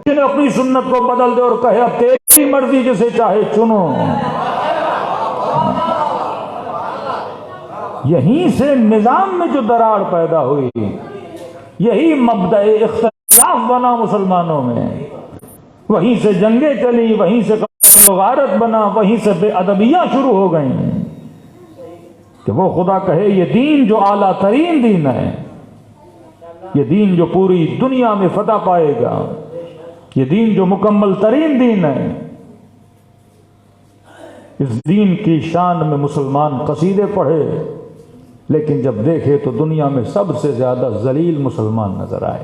نے اپنی سنت کو بدل دے اور کہے اب تیری مرضی جسے چاہے چنو. یہیں سے نظام میں جو دراڑ پیدا ہوئی، یہی مبدأ اختلاف بنا مسلمانوں میں، وہیں سے جنگیں چلی، وہیں سے قتل و غارت بنا، وہیں سے بے ادبیاں شروع ہو گئیں کہ وہ خدا کہے یہ دین جو اعلیٰ ترین دین ہے، یہ دین جو پوری دنیا میں فتح پائے گا، یہ دین جو مکمل ترین دین ہے، اس دین کی شان میں مسلمان قصیدے پڑھے، لیکن جب دیکھے تو دنیا میں سب سے زیادہ ذلیل مسلمان نظر آئے،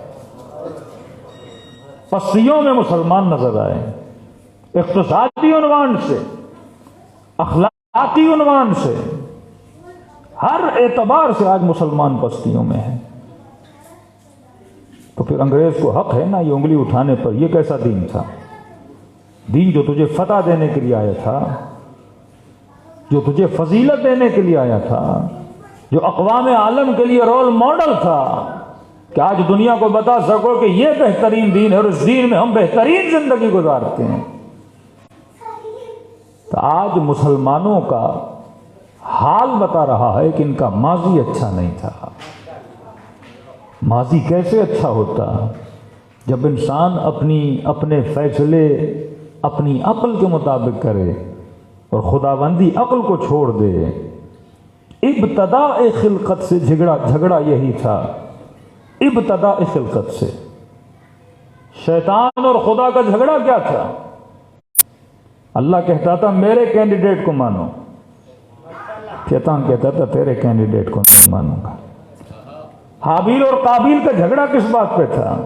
پستیوں میں مسلمان نظر آئے، اقتصادی عنوان سے، اخلاقی عنوان سے، ہر اعتبار سے آج مسلمان پستیوں میں ہیں. تو پھر انگریز کو حق ہے نا یہ انگلی اٹھانے پر. یہ کیسا دین تھا؟ دین جو تجھے فتح دینے کے لیے آیا تھا، جو تجھے فضیلت دینے کے لیے آیا تھا، جو اقوام عالم کے لیے رول ماڈل تھا کہ آج دنیا کو بتا سکو کہ یہ بہترین دین ہے اور اس دین میں ہم بہترین زندگی گزارتے ہیں. تو آج مسلمانوں کا حال بتا رہا ہے کہ ان کا ماضی اچھا نہیں تھا. ماضی کیسے اچھا ہوتا جب انسان اپنے فیصلے اپنی عقل کے مطابق کرے اور خداوندی عقل کو چھوڑ دے. ابتداء خلقت سے جھگڑا یہی تھا، ابتداء خلقت سے. شیطان اور خدا کا جھگڑا کیا تھا؟ اللہ کہتا تھا میرے کینڈیڈیٹ کو مانو، شیطان کہتا تھا تیرے کینڈیڈیٹ کو نہیں مانوں گا. حابیل اور قابیل کا جھگڑا کس بات پہ تھا؟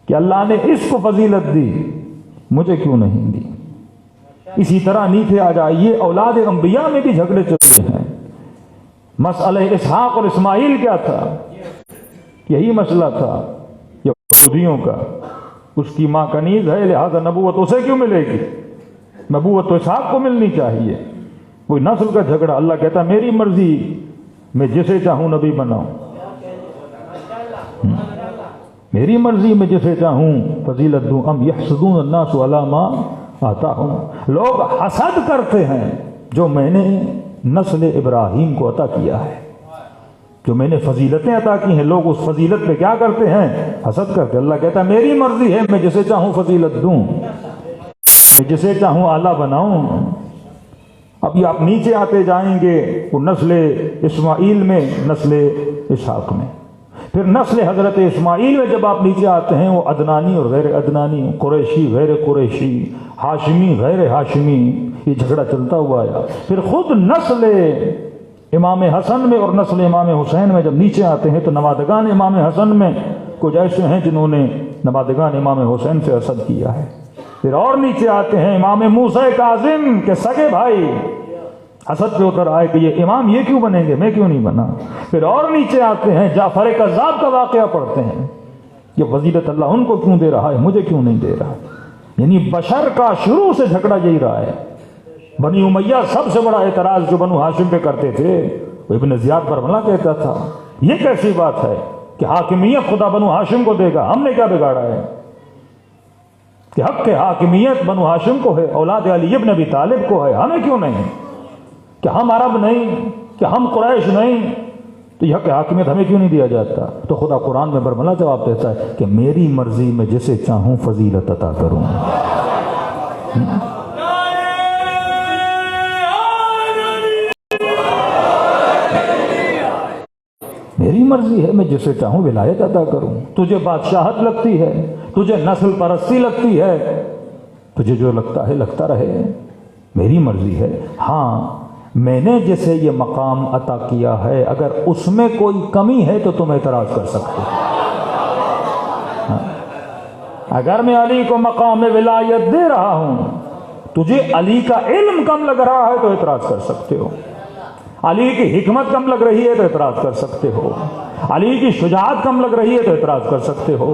کہ اللہ نے اس کو فضیلت دی، مجھے کیوں نہیں دی. اسی طرح نیچے آ جائیے، اولاد انبیاء میں بھی جھگڑے چلتے ہیں. مسئلہ اسحاق اور اسماعیل کیا تھا؟ یہی مسئلہ تھا یہودیوں کا. اس کی ماں کنیز ہے لہذا نبوت اسے کیوں ملے گی؟ نبوت تو اسحاق کو ملنی چاہیے. کوئی نسل کا جھگڑا. اللہ کہتا میری مرضی، میں جسے چاہوں نبی بناؤں، میری مرضی میں جسے چاہوں فضیلت دوں. ام یحسدون الناس علی ما آتاہم. لوگ حسد کرتے ہیں جو میں نے نسل ابراہیم کو عطا کیا ہے، جو میں نے فضیلتیں عطا کی ہیں. لوگ اس فضیلت پہ کیا کرتے ہیں؟ حسد کرتے. اللہ کہتا ہے میری مرضی ہے، میں جسے چاہوں فضیلت دوں، میں جسے چاہوں اعلیٰ بناؤں. ابھی آپ نیچے آتے جائیں گے وہ نسل اسماعیل میں، نسل اسحاق میں، پھر نسل حضرت اسماعیل میں جب آپ نیچے آتے ہیں وہ عدنانی اور غیر عدنانی، قریشی غیر قریشی، ہاشمی غیر ہاشمی، یہ جھگڑا چلتا ہوا آیا. پھر خود نسل امام حسن میں اور نسل امام حسین میں جب نیچے آتے ہیں تو نوادگان امام حسن میں کچھ ایسے ہیں جنہوں نے نوادگان امام حسین سے حسد کیا ہے. پھر اور نیچے آتے ہیں امام موسیٰ کاظم کے سگے بھائی حسد پہ اتر آئے کہ یہ امام یہ کیوں بنیں گے، میں کیوں نہیں بنا. پھر اور نیچے آتے ہیں جعفر کذاب کا واقعہ پڑھتے ہیں، یہ فضیلت اللہ ان کو کیوں دے رہا ہے، مجھے کیوں نہیں دے رہا. یعنی بشر کا شروع سے جھگڑا یہی رہا ہے. بنی امیہ سب سے بڑا اعتراض جو بنو ہاشم پہ کرتے تھے وہ ابن زیاد برملا کہتا تھا یہ کیسی بات ہے کہ حاکمیت خدا بنو ہاشم کو دے گا، ہم نے کیا بگاڑا ہے کہ حق کے حاکمیت بنو ہاشم کو ہے، اولاد علی ابن ابی طالب کو ہے، ہمیں کیوں نہیں؟ کہ ہم عرب نہیں، کہ ہم قریش نہیں، تو یہ حق حاکمیت ہمیں کیوں نہیں دیا جاتا؟ تو خدا قرآن میں برملا جواب دیتا ہے کہ میری مرضی میں جسے چاہوں فضیلت عطا کروں. میری مرضی ہے میں جسے چاہوں ولایت عطا کروں. تجھے بادشاہت لگتی ہے، تجھے نسل پرستی لگتی ہے، تجھے جو لگتا ہے لگتا رہے، میری مرضی ہے. ہاں میں نے جسے یہ مقام عطا کیا ہے اگر اس میں کوئی کمی ہے تو تم اعتراض کر سکتے ہو. اگر میں علی کو مقام ولایت دے رہا ہوں، تجھے علی کا علم کم لگ رہا ہے تو اعتراض کر سکتے ہو، علی کی حکمت کم لگ رہی ہے تو اعتراض کر سکتے ہو، علی کی شجاعت کم لگ رہی ہے تو اعتراض کر سکتے ہو.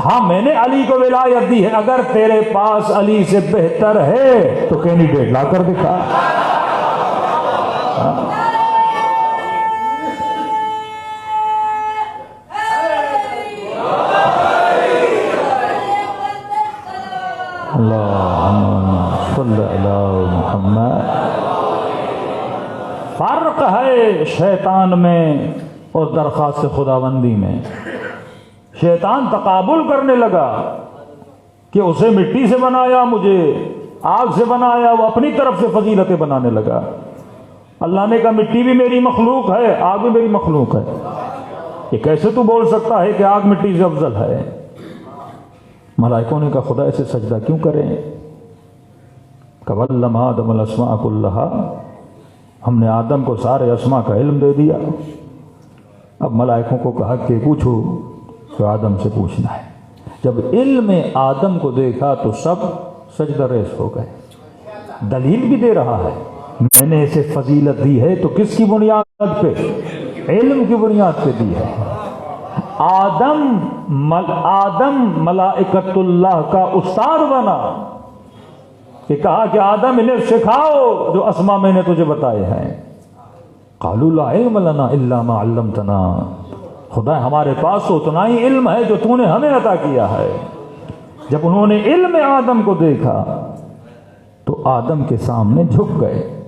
ہاں میں نے علی کو ولایت دی ہے، اگر تیرے پاس علی سے بہتر ہے تو کینڈیڈیٹ لا کر دکھا. اللہم صلی علی محمد۔ فرق ہے شیطان میں اور درخواست خداوندی میں۔ شیطان تقابل کرنے لگا کہ اسے مٹی سے بنایا، مجھے آگ سے بنایا، وہ اپنی طرف سے فضیلتیں بنانے لگا۔ اللہ نے کہا مٹی بھی میری مخلوق ہے، آگ بھی میری مخلوق ہے، یہ کیسے تو بول سکتا ہے کہ آگ مٹی سے افضل ہے؟ ملائکوں نے کہا خدا اسے سجدہ کیوں کریں؟ کَوَلَّمَ آدَمَ الْأَسْمَاءَ كُلَّهَا، ہم نے آدم کو سارے اسماء کا علم دے دیا۔ اب ملائکوں کو کہا کہ پوچھو، تو آدم سے پوچھنا ہے۔ جب علم آدم کو دیکھا تو سب سجدہ ریز ہو گئے۔ دلیل بھی دے رہا ہے، میں نے اسے فضیلت دی ہے تو کس کی بنیاد پہ؟ علم کی بنیاد پہ دی ہے۔ آدم ملائکۃ اللہ کا استاد بنا کہ کہا کہ آدم انہیں سکھاؤ جو اسماء میں نے تجھے بتائے ہیں۔ قالوا لا علم لنا الا ما علمتنا، خدا ہمارے پاس تو اتنا ہی علم ہے جو تو نے ہمیں عطا کیا ہے۔ جب انہوں نے علم آدم کو دیکھا تو آدم کے سامنے جھک گئے۔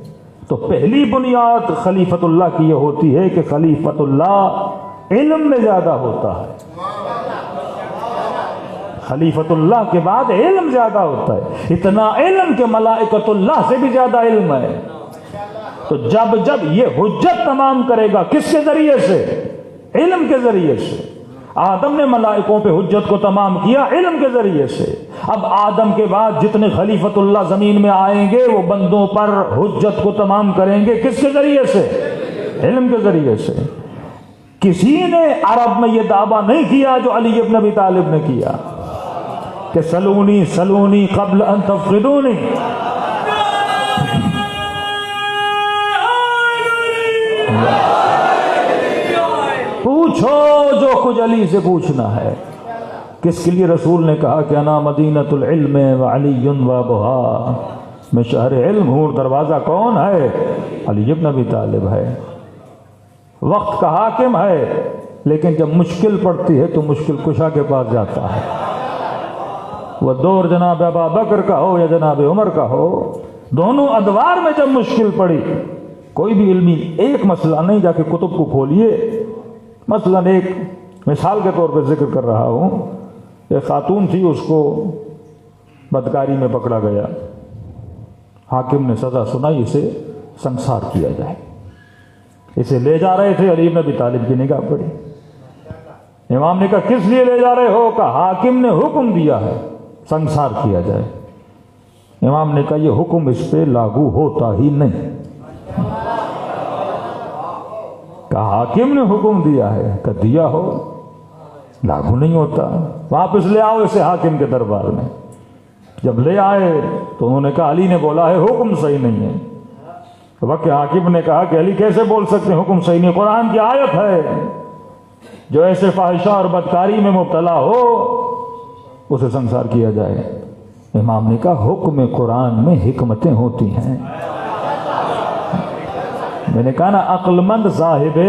تو پہلی بنیاد خلیفۃ اللہ کی یہ ہوتی ہے کہ خلیفۃ اللہ علم میں زیادہ ہوتا ہے۔ خلیفۃ اللہ کے بعد علم زیادہ ہوتا ہے، اتنا علم کہ ملائکۃ اللہ سے بھی زیادہ علم ہے۔ تو جب یہ حجت تمام کرے گا، کس کے ذریعے سے؟ علم کے ذریعے سے۔ آدم نے ملائکوں پہ حجت کو تمام کیا علم کے ذریعے سے۔ اب آدم کے بعد جتنے خلیفۃ اللہ زمین میں آئیں گے وہ بندوں پر حجت کو تمام کریں گے، کس کے ذریعے سے؟ علم کے ذریعے سے۔ کسی نے عرب میں یہ دعویٰ نہیں کیا جو علی ابن ابی طالب نے کیا کہ سلونی سلونی قبل ان تفقدونی۔ پوچھو جو کچھ علی سے پوچھنا ہے۔ کس کے لیے رسول نے کہا کہ انا مدینۃ العلم وعلی وابھا، میں شہر علم ہوں، دروازہ کون ہے؟ علی ابن ابی طالب ہے۔ وقت کا حاکم ہے، لیکن جب مشکل پڑتی ہے تو مشکل کشا کے پاس جاتا ہے۔ وہ دور جناب ابا بکر کا ہو یا جناب عمر کا ہو، دونوں ادوار میں جب مشکل پڑی، کوئی بھی علمی ایک مسئلہ نہیں، جا کے کتب کو کھولیے۔ مثلا ایک مثال کے طور پہ ذکر کر رہا ہوں، ایک خاتون تھی، اس کو بدکاری میں پکڑا گیا، حاکم نے سزا سنائی، اسے سنسار کیا جائے۔ اسے لے جا رہے تھے، علی بن ابی طالب کی نگاہ پڑی۔ امام نے کہا کس لیے لے جا رہے ہو؟ کہا حاکم نے حکم دیا ہے سنسار کیا جائے۔ امام نے کہا یہ حکم اس پہ لاگو ہوتا ہی نہیں۔ کہا حاکم نے حکم دیا ہے، کہ دیا ہو، لاگو نہیں ہوتا، واپس لے آؤ اسے حاکم کے دربار میں۔ جب لے آئے تو انہوں نے کہا علی نے بولا ہے حکم صحیح نہیں ہے۔ تو وقت حاکم نے کہا کہ علی کیسے بول سکتے ہیں حکم صحیح نہیں؟ قرآن کی آیت ہے، جو ایسے فاحشہ اور بدکاری میں مبتلا ہو اسے سنسار کیا جائے۔ امام نے کہا حکم قرآن میں حکمتیں ہوتی ہیں۔ میں نے کہا نا عقل مند صاحب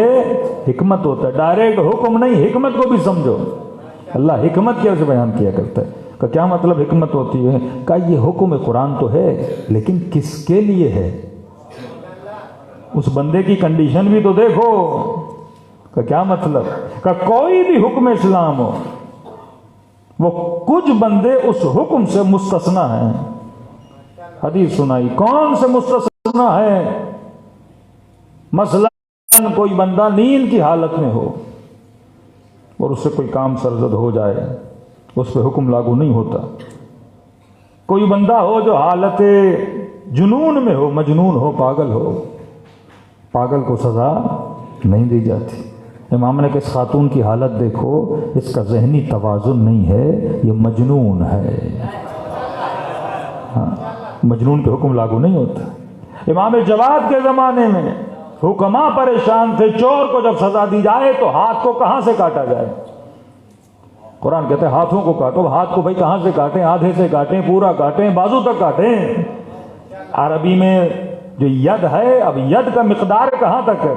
حکمت ہوتا ہے، ڈائریکٹ حکم نہیں، حکمت کو بھی سمجھو۔ اللہ حکمت کیسے بیان کیا کرتا ہے؟ کہ کیا مطلب حکمت ہوتی ہے؟ کہ یہ حکم قرآن تو ہے، لیکن کس کے لیے ہے؟ اس بندے کی کنڈیشن بھی تو دیکھو۔ کہ کیا مطلب؟ کہ کوئی بھی حکم اسلام ہو، وہ کچھ بندے اس حکم سے مستثنا ہیں۔ حدیث سنائی، کون سے مستثنا ہے؟ مثلا کوئی بندہ نیند کی حالت میں ہو اور اس سے کوئی کام سرزد ہو جائے، اس پہ حکم لاگو نہیں ہوتا۔ کوئی بندہ ہو جو حالت جنون میں ہو، مجنون ہو، پاگل ہو، پاگل کو سزا نہیں دی جاتی۔ امام نے کہ اس خاتون کی حالت دیکھو، اس کا ذہنی توازن نہیں ہے، یہ مجنون ہے۔ ہاں، مجنون پہ حکم لاگو نہیں ہوتا۔ امام جواد کے زمانے میں حکما پریشان تھے، چور کو جب سزا دی جائے تو ہاتھ کو کہاں سے کاٹا جائے؟ قرآن کہتے ہیں ہاتھوں کو کاٹو۔ ہاتھ کو بھائی کہاں سے کاٹیں؟ آدھے سے کاٹیں، پورا کاٹیں، بازو تک کاٹیں۔ عربی میں جو ید ہے، اب ید کا مقدار کہاں تک ہے؟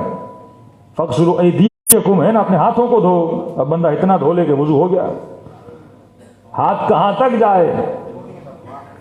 فَاغْسِلُوا أَيْدِيَكُمْ ہے نا، اپنے ہاتھوں کو دھو۔ اب بندہ اتنا دھو لے کہ وضو ہو گیا، ہاتھ کہاں تک جائے؟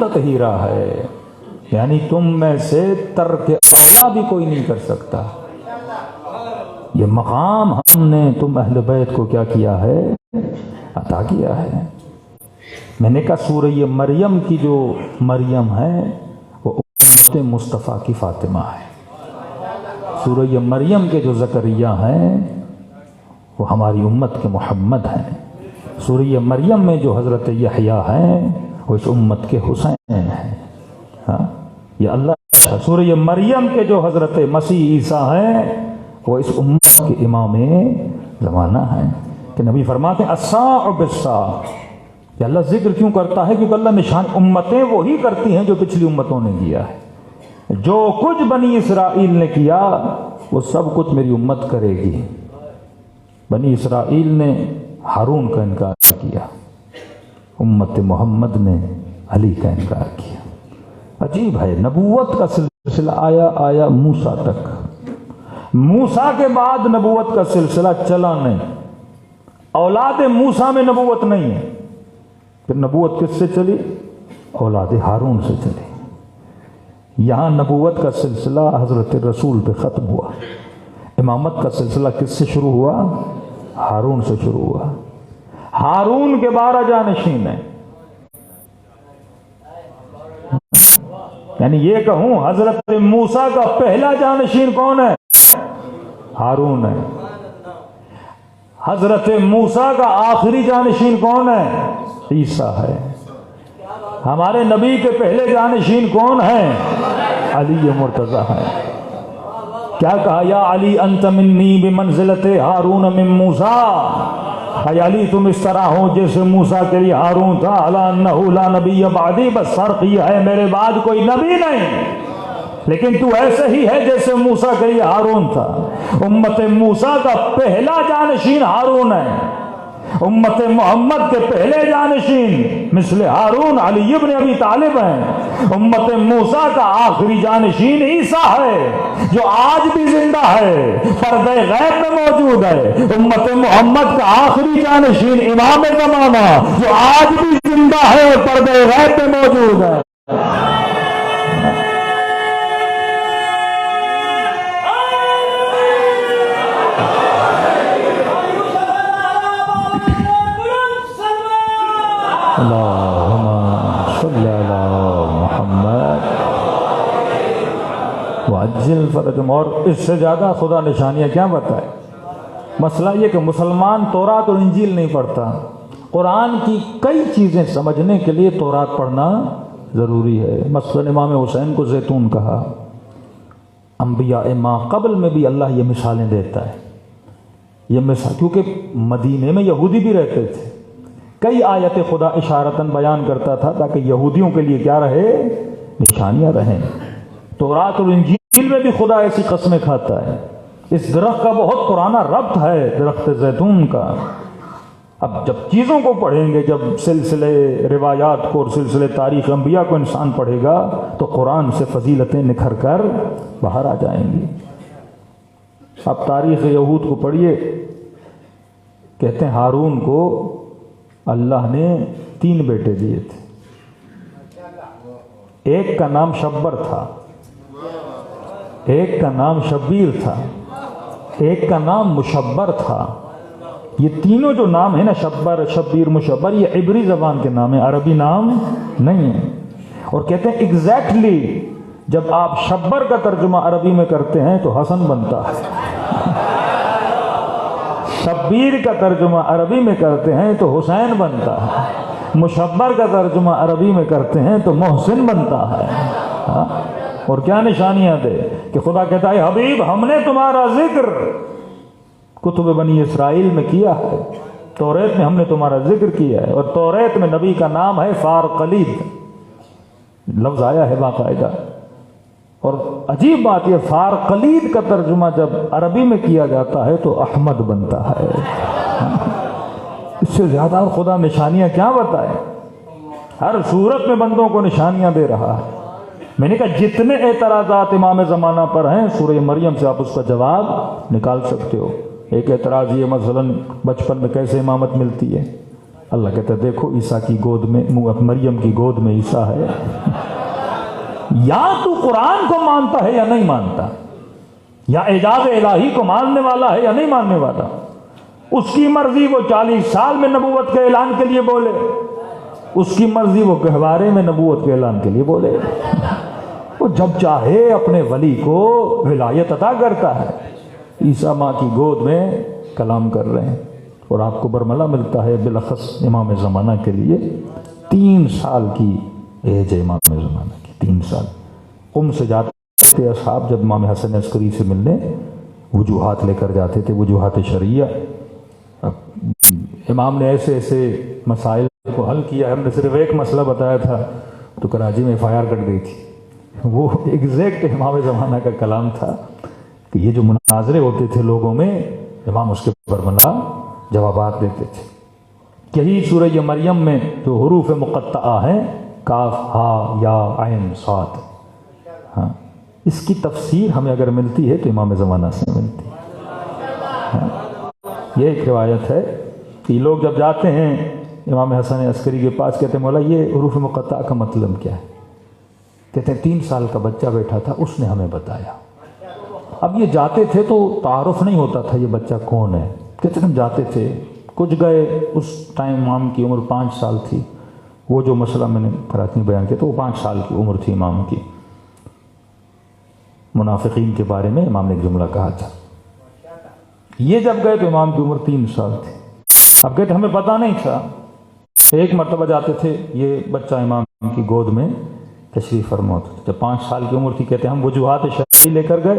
تطہیرا ہے، یعنی تم میں سے ترک اولا بھی کوئی نہیں کر سکتا۔ یہ مقام ہم نے تم اہل بیت کو کیا کیا ہے؟ عطا کیا ہے۔ میں نے کہا سورہ مریم کی جو مریم ہے وہ امت مصطفیٰ کی فاطمہ ہے، سورہ مریم کے جو زکریا ہیں وہ ہماری امت کے محمد ہیں، سورہ مریم میں جو حضرت یحییٰ ہیں وہ اس امت کے حسین ہیں۔ ہاں یہ اللہ، سورہ مریم کے جو حضرت مسیح عیسیٰ ہیں وہ اس امت کے امام زمانہ ہیں، کہ نبی فرماتے ہیں الساع بالساع۔ کہ اللہ ذکر کیوں کرتا ہے؟ کیونکہ اللہ نشان امتیں وہی کرتی ہیں جو پچھلی امتوں نے کیا ہے۔ جو کچھ بنی اسرائیل نے کیا وہ سب کچھ میری امت کرے گی۔ بنی اسرائیل نے ہارون کا انکار کیا، امت محمد نے علی کا انکار کیا۔ عجیب ہے، نبوت کا سلسلہ آیا موسیٰ تک، موسیٰ کے بعد نبوت کا سلسلہ چلا نہیں، اولاد موسیٰ میں نبوت نہیں ہے۔ پھر نبوت کس سے چلی؟ اولاد ہارون سے چلی۔ یہاں نبوت کا سلسلہ حضرت رسول پہ ختم ہوا، امامت کا سلسلہ کس سے شروع ہوا؟ ہارون سے شروع ہوا۔ ہارون کے 12 جانشین ہیں، یعنی یہ کہوں حضرت موسیٰ کا پہلا جانشین کون ہے؟ ہارون ہے۔ حضرت موسیٰ کا آخری جانشین کون ہے؟ عیسیٰ ہے۔ ہمارے نبی کے پہلے جانشین کون ہیں؟ علی مرتضیٰ ہے۔ کیا کہا؟ یا علی انت منی بمنزلت ہارون من موسیٰ، اے علی تم اس طرح ہو جیسے موسیٰ کے لیے ہارون تھا۔ الا انہ لا نبی بعدی، بس فرق یہ ہے میرے بعد کوئی نبی نہیں، لیکن تو ایسے ہی ہے جیسے موسیٰ کے لیے ہارون تھا۔ امت موسیٰ کا پہلا جانشین ہارون ہے، امت محمد کے پہلے جانشین مثل ہارون علی ابن ابی طالب ہیں، امت موسیٰ کا آخری جانشین عیسیٰ ہے جو آج بھی زندہ ہے، پردہ غیب میں موجود ہے۔ امت محمد کا آخری جانشین امام زمانہ جو آج بھی زندہ ہے اور پردہ غیب میں موجود ہے۔ اللہم صلی علی محمد وعجل فرجہم۔ اور اس سے زیادہ خدا نشانیاں کیا بتائے؟ مسئلہ یہ کہ مسلمان تورات اور انجیل نہیں پڑھتا، قرآن کی کئی چیزیں سمجھنے کے لیے تورات پڑھنا ضروری ہے۔ مثلا امام حسین کو زیتون کہا، انبیاء ما قبل میں بھی اللہ یہ مثالیں دیتا ہے، یہ مثال کیونکہ مدینے میں یہودی بھی رہتے تھے، کئی آیت خدا اشارتاً بیان کرتا تھا تاکہ یہودیوں کے لیے کیا رہے؟ نشانیاں رہیں۔ تورات اور انجیل میں بھی خدا ایسی قسمیں کھاتا ہے۔ اس درخت کا بہت پرانا ربط ہے، درخت زیتون کا۔ اب جب چیزوں کو پڑھیں گے، جب سلسلے روایات کو اور سلسلے تاریخ انبیاء کو انسان پڑھے گا تو قرآن سے فضیلتیں نکھر کر باہر آ جائیں گی۔ اب تاریخ یہود کو پڑھیے، کہتے ہیں ہارون کو اللہ نے 3 بیٹے دیے تھے، ایک کا نام شبر تھا، ایک کا نام شبیر تھا، ایک کا نام مشبر تھا۔ یہ تینوں جو نام ہیں نا، شبر، شبیر، مشبر، یہ عبری زبان کے نام ہیں، عربی نام نہیں ہیں۔ اور کہتے ہیں ایگزیکٹلی جب آپ شبر کا ترجمہ عربی میں کرتے ہیں تو حسن بنتا ہے، شبیر کا ترجمہ عربی میں کرتے ہیں تو حسین بنتا ہے، مشبر کا ترجمہ عربی میں کرتے ہیں تو محسن بنتا ہے۔ اور کیا نشانیاں دے کہ خدا کہتا ہے حبیب ہم نے تمہارا ذکر کتب بنی اسرائیل میں کیا ہے، توریت میں ہم نے تمہارا ذکر کیا ہے، اور توریت میں نبی کا نام ہے فارقلید، لفظ آیا ہے باقاعدہ۔ اور عجیب بات یہ، فارقلید کا ترجمہ جب عربی میں کیا جاتا ہے تو احمد بنتا ہے۔ اس سے زیادہ خدا نشانیاں کیا بتائے؟ ہر صورت میں بندوں کو نشانیاں دے رہا ہے۔ میں نے کہا جتنے اعتراضات امام زمانہ پر ہیں سورہ مریم سے آپ اس کا جواب نکال سکتے ہو۔ ایک اعتراض یہ مثلا بچپن میں کیسے امامت ملتی ہے، اللہ کہتا ہے دیکھو عیسیٰ کی گود میں، مریم کی گود میں عیسیٰ ہے، یا تو قرآن کو مانتا ہے یا نہیں مانتا، یا اعجاز الہی کو ماننے والا ہے یا نہیں ماننے والا۔ اس کی مرضی وہ 40 سال میں نبوت کے اعلان کے لیے بولے، اس کی مرضی وہ گہوارے میں نبوت کے اعلان کے لیے بولے، وہ جب چاہے اپنے ولی کو ولایت عطا کرتا ہے۔ عیسیٰ ماں کی گود میں کلام کر رہے ہیں، اور آپ کو برملا ملتا ہے بالاخص امام زمانہ کے لیے 3 سال کی ایج ہے امام زمانہ کی، 3 سال۔ قم سے جاتے تھے اصحاب جب امام حسن عسکری سے ملنے، وجوہات لے کر جاتے تھے، وجوہات شرعیہ۔ امام نے ایسے ایسے مسائل کو حل کیا، ہم نے صرف ایک مسئلہ بتایا تھا تو کراچی میں FIR کٹ گئی تھی۔ وہ ایگزیکٹ امام زمانہ کا کلام تھا کہ یہ جو مناظرے ہوتے تھے لوگوں میں، امام اس کے برملا جوابات دیتے تھے۔ یہی سورہ مریم میں جو حروف مقطعہ ہیں، کاف ہا یا عین صاد، ہاں، اس کی تفسیر ہمیں اگر ملتی ہے تو امام زمانہ سے ملتی ہے۔ یہ ایک روایت ہے کہ لوگ جب جاتے ہیں امام حسن عسکری کے پاس، کہتے ہیں مولا یہ حروف مقطعہ کا مطلب کیا ہے؟ کہتے ہیں 3 سال کا بچہ بیٹھا تھا، اس نے ہمیں بتایا۔ اب یہ جاتے تھے تو تعارف نہیں ہوتا تھا یہ بچہ کون ہے، کہتے ہم جاتے تھے، کچھ گئے، اس ٹائم امام کی عمر 5 سال تھی۔ وہ جو مسئلہ میں نے کراچی میں بیان کیا تو وہ 5 سال کی عمر تھی امام کی۔ منافقین کے بارے میں امام نے ایک جملہ کہا تھا۔ یہ جب گئے تو امام کی عمر 3 سال تھی۔ اب کہتے ہمیں پتہ نہیں تھا، ایک مرتبہ جاتے تھے، یہ بچہ امام کی گود میں تشریف فرما ہوتا تھا۔ جب 5 سال کی عمر تھی، کہتے ہم وجوہات شرعی لے کر گئے،